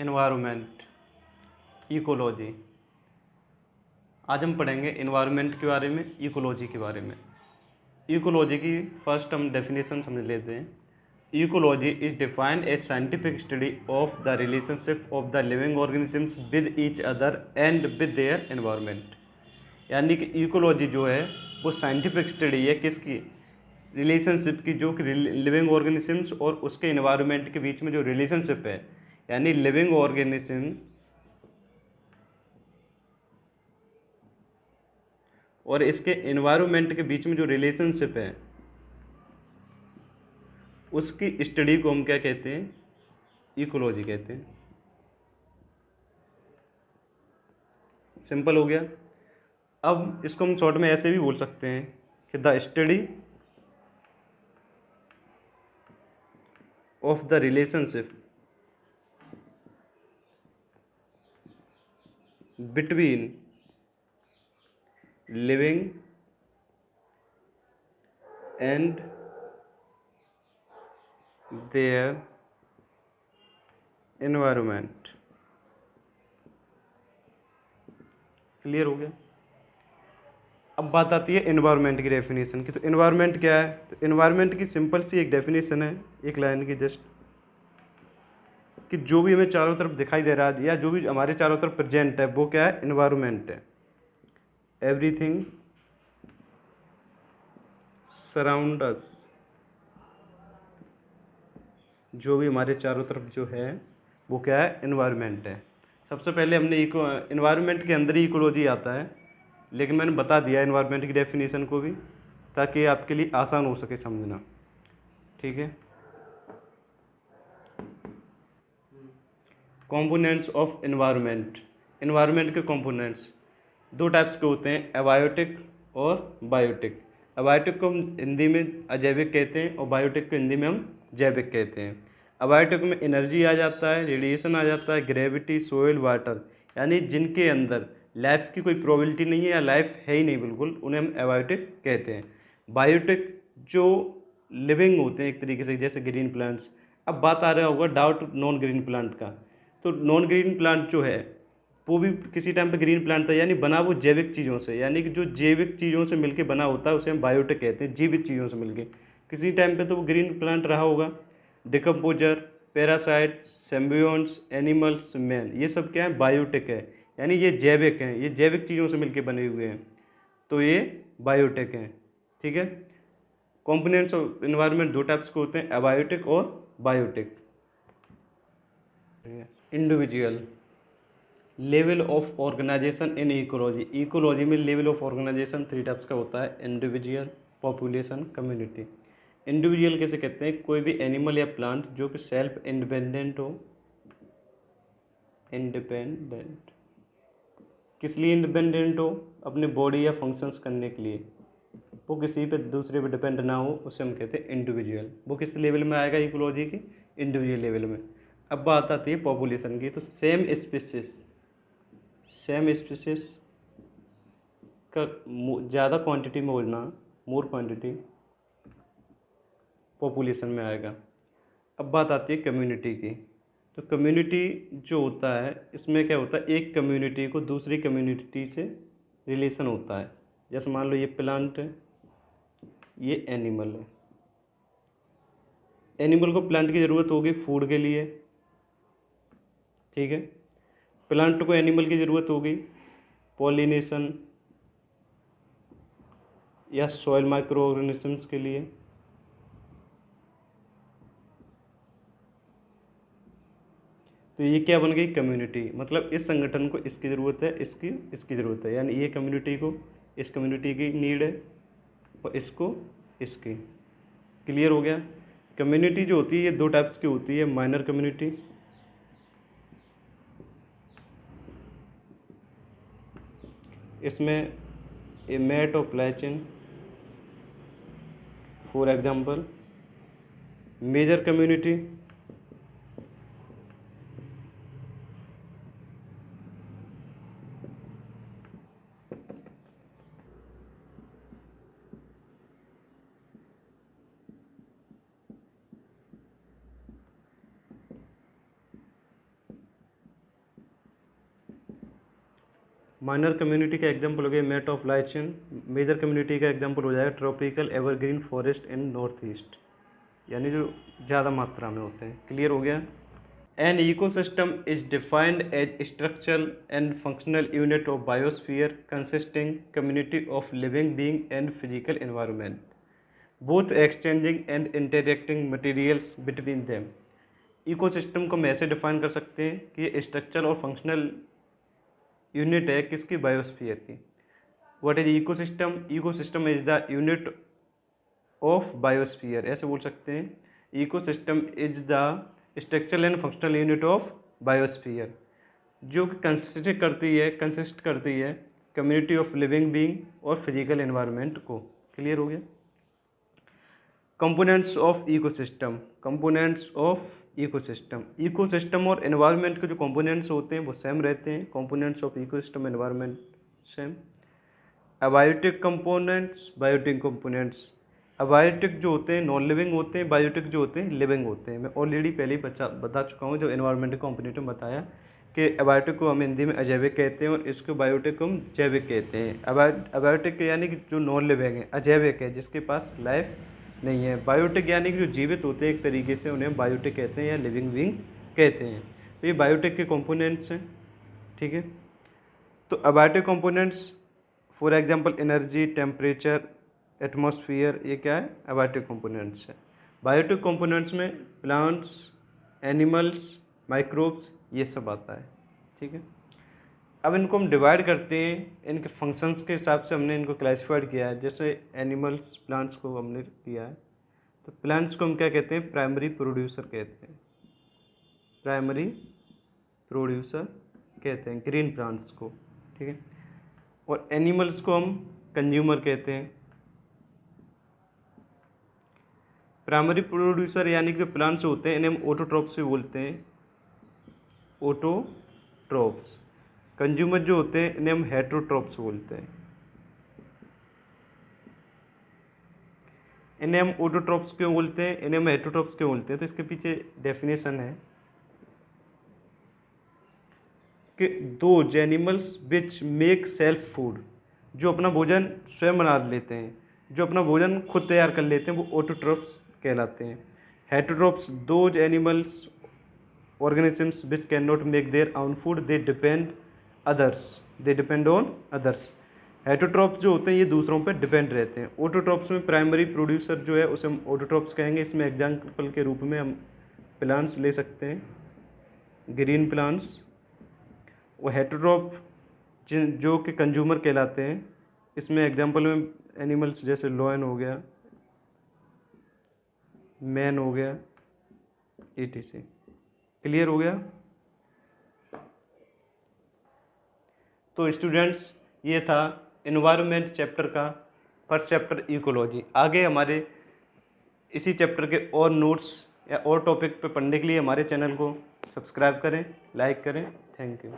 Environment, ecology. आज हम पढ़ेंगे एनवायरनमेंट के बारे में, इकोलॉजी के बारे में। इकोलॉजी की फर्स्ट हम डेफिनेशन समझ लेते हैं। Ecology is defined as scientific study of the relationship of the living organisms with each other and with their environment. यानी कि इकोलॉजी जो है वो साइंटिफिक स्टडी है किसकी, रिलेशनशिप की, जो कि लिविंग ऑर्गेनिजम्स और उसके एनवायरनमेंट के बीच में जो रिलेशनशिप है, यानी लिविंग ऑर्गेनिज्म और इसके एनवायरनमेंट के बीच में जो रिलेशनशिप है उसकी स्टडी को हम क्या कहते हैं, इकोलॉजी कहते हैं। सिंपल हो गया। अब इसको हम शॉर्ट में ऐसे भी बोल सकते हैं कि the study of the relationship between living and their environment. Clear हो गया। अब बात आती है एनवायरनमेंट की डेफिनेशन की। तो एनवायरनमेंट क्या है, तो एनवायरनमेंट की सिंपल सी एक डेफिनेशन है, एक लाइन की जस्ट, कि जो भी हमें चारों तरफ दिखाई दे रहा है या जो भी हमारे चारों तरफ प्रेजेंट है वो क्या है, एनवायरनमेंट है। एवरीथिंग सराउंड अस, जो भी हमारे चारों तरफ जो है वो क्या है, एनवायरनमेंट है। सबसे पहले हमने इको एनवायरनमेंट के अंदर ही इकोलॉजी आता है, लेकिन मैंने बता दिया एनवायरनमेंट की डेफिनेशन को भी, ताकि आपके लिए आसान हो सके समझना। ठीक है। Components of environment. एनवायरनमेंट के कंपोनेंट्स दो टाइप्स के होते हैं, एबायोटिक और बायोटिक। एबायोटिक को हम हिंदी में अजैविक कहते हैं और बायोटिक को हिंदी में हम जैविक कहते हैं। एबायोटिक में एनर्जी आ जाता है, रेडिएशन आ जाता है, ग्रेविटी, सोइल, वाटर, यानी जिनके अंदर लाइफ की कोई प्रोबेबिलिटी नहीं है या लाइफ है ही नहीं बिल्कुल, उन्हें हम एबायोटिक कहते हैं। बायोटिक जो लिविंग होते हैं एक तरीके से, जैसे ग्रीन प्लांट्स। अब बात आ रहा होगा डाउट नॉन ग्रीन प्लांट का। तो नॉन ग्रीन प्लांट जो है वो भी किसी टाइम पे ग्रीन प्लांट था, यानी बना वो जैविक चीज़ों से, यानी कि जो जैविक चीज़ों से मिलके बना होता है उसे हम बायोटिक कहते हैं, जीवित चीज़ों से मिलके। किसी टाइम पे तो वो ग्रीन प्लांट रहा होगा। डिकम्पोजर, पैरासाइट, सिम्बियोन्ट्स, एनिमल्स, मैन, ये सब क्या है, बायोटिक है, यानी ये जैविक हैं, ये जैविक चीज़ों से मिलके बने हुए हैं, तो ये बायोटिक हैं। ठीक है। कॉम्पोनेंट्स ऑफ एनवायरनमेंट दो टाइप्स के होते हैं, एबायोटिक और biotic. Individual level of organisation in ecology. Ecology में level of organisation three types का होता है, इंडिविजुअल, पॉपुलेशन, कम्युनिटी। इंडिविजुअल कैसे कहते हैं, कोई भी एनिमल या प्लांट जो कि सेल्फ इंडिपेंडेंट हो। इंडिपेंडेंट किस लिए इंडिपेंडेंट हो, अपने बॉडी या फंक्शंस करने के लिए, वो किसी पे दूसरे पे डिपेंड ना हो, उसे हम कहते हैं इंडिविजुअल। वो किस लेवल में आएगा इकोलॉजी की, इंडिविजुअल लेवल में। अब बात आती है पॉपुलेशन की। तो सेम स्पीसीज का ज़्यादा क्वांटिटी में होना, मोर क्वांटिटी, पॉपुलेशन में आएगा। अब बात आती है कम्युनिटी की। तो कम्युनिटी जो होता है इसमें क्या होता है, एक कम्युनिटी को दूसरी कम्युनिटी से रिलेशन होता है। जैसे मान लो ये प्लांट है, ये एनिमल है। एनिमल को प्लांट की ज़रूरत होगी फूड के लिए, ठीक है। प्लांट को एनिमल की ज़रूरत होगी पॉलिनेशन या सॉइल माइक्रो ऑर्गेनिजम्स के लिए। तो ये क्या बन गई, कम्युनिटी। मतलब इस संगठन को इसकी ज़रूरत है, इसकी ज़रूरत है, यानी ये कम्युनिटी को इस कम्युनिटी की नीड है और इसको इसकी। क्लियर हो गया। कम्युनिटी जो होती है ये दो टाइप्स की होती है, माइनर कम्युनिटी, इसमें ए मैट और प्लाचिन for example. Major community minor community का एग्जाम्पल हो गया mat of lichen. Major community का एग्जाम्पल हो जाएगा tropical evergreen forest in north east, यानी जो ज़्यादा मात्रा में होते हैं। क्लियर हो गया। An ecosystem is defined as structural and functional unit of biosphere consisting community of living being and physical environment both exchanging and interacting materials between them. Ecosystem को हम ऐसे डिफाइन कर सकते हैं कि ये स्ट्रक्चरल और फंक्शनल यूनिट है किसकी, बायोस्फीयर की। What is ecosystem? Ecosystem is the unit of biosphere, ऐसे बोल सकते हैं। Ecosystem is the structural and functional unit of biosphere, जो कि कंसिस्ट करती है कम्युनिटी ऑफ लिविंग बीइंग और फिजिकल एनवायरनमेंट को। क्लियर हो गया। Components of ecosystem. Components of ecosystem, ecosystem और एनवायरनमेंट के जो कंपोनेंट्स होते हैं वो सेम रहते हैं। Components of ecosystem environment same. Abiotic components, biotic components. Abiotic जो होते हैं नॉन लिविंग होते हैं, बायोटिक जो होते हैं लिविंग होते हैं। मैं ऑलरेडी पहले ही बता चुका हूँ, जो एनवायरमेंटल कंपोनेंट में बताया कि अबायोटिक को हम हिंदी में अजैविक कहते हैं और इसको बायोटिक को हम जैविक कहते हैं। अबायोटिक यानी कि जो नॉन लिविंग है, अजैविक है जिसके पास लाइफ नहीं है। बायोटिक यानी कि जो जीवित होते हैं एक तरीके से, उन्हें बायोटिक कहते हैं या लिविंग बीइंग कहते हैं। तो ये बायोटिक के कंपोनेंट्स हैं। ठीक है। तो abiotic components for example energy, temperature, atmosphere, ये क्या है, अबायोटिक कंपोनेंट्स है। बायोटिक कंपोनेंट्स में प्लांट्स, एनिमल्स, माइक्रोब्स, ये सब आता है। ठीक है। अब इनको हम डिवाइड करते हैं, इनके फंक्शंस के हिसाब से हमने इनको क्लासिफाइड किया है। जैसे एनिमल्स, प्लांट्स को हमने किया है, तो प्लांट्स को हम क्या कहते हैं, प्राइमरी प्रोड्यूसर कहते हैं। प्राइमरी प्रोड्यूसर कहते हैं ग्रीन प्लांट्स को। ठीक है। और एनिमल्स को हम कंज्यूमर कहते हैं। प्राइमरी प्रोड्यूसर यानी कि प्लांट्स होते हैं इन्हें हम ऑटोट्रॉप्स भी बोलते हैं, ऑटोट्रॉप्स। कंज्यूमर जो होते हैं इन्हें हम हेटरोट्रॉप्स बोलते हैं। इन्हें हम ऑटोट्रॉप्स क्यों बोलते हैं, इन्हें हम हेटरोट्रॉप्स क्यों बोलते हैं, तो इसके पीछे डेफिनेशन है कि those animals which make self food, जो अपना भोजन स्वयं बना लेते हैं, जो अपना भोजन खुद तैयार कर लेते हैं, वो ऑटोट्रॉप्स कहलाते हैं। Heterotrophs those animals organisms which cannot make their own food, they depend on others। Heterotrophs जो होते हैं ये दूसरों पर डिपेंड रहते हैं। ऑटोट्रॉप्स में प्राइमरी प्रोड्यूसर जो है उसे हम ऑटोट्रॉप्स कहेंगे। इसमें एग्जाम्पल के रूप में हम प्लांट्स ले सकते हैं, ग्रीन प्लांट्स। और हेटरोट्रॉप जो कि कंज्यूमर कहलाते हैं, इसमें एग्जाम्पल में एनिमल्स जैसे लॉयन हो गया, मैन हो गया, etc। क्लियर हो गया। तो स्टूडेंट्स ये था एनवायरनमेंट चैप्टर का फर्स्ट चैप्टर इकोलॉजी। आगे हमारे इसी चैप्टर के और नोट्स या और टॉपिक पे पढ़ने के लिए हमारे चैनल को सब्सक्राइब करें, लाइक करें। Thank you.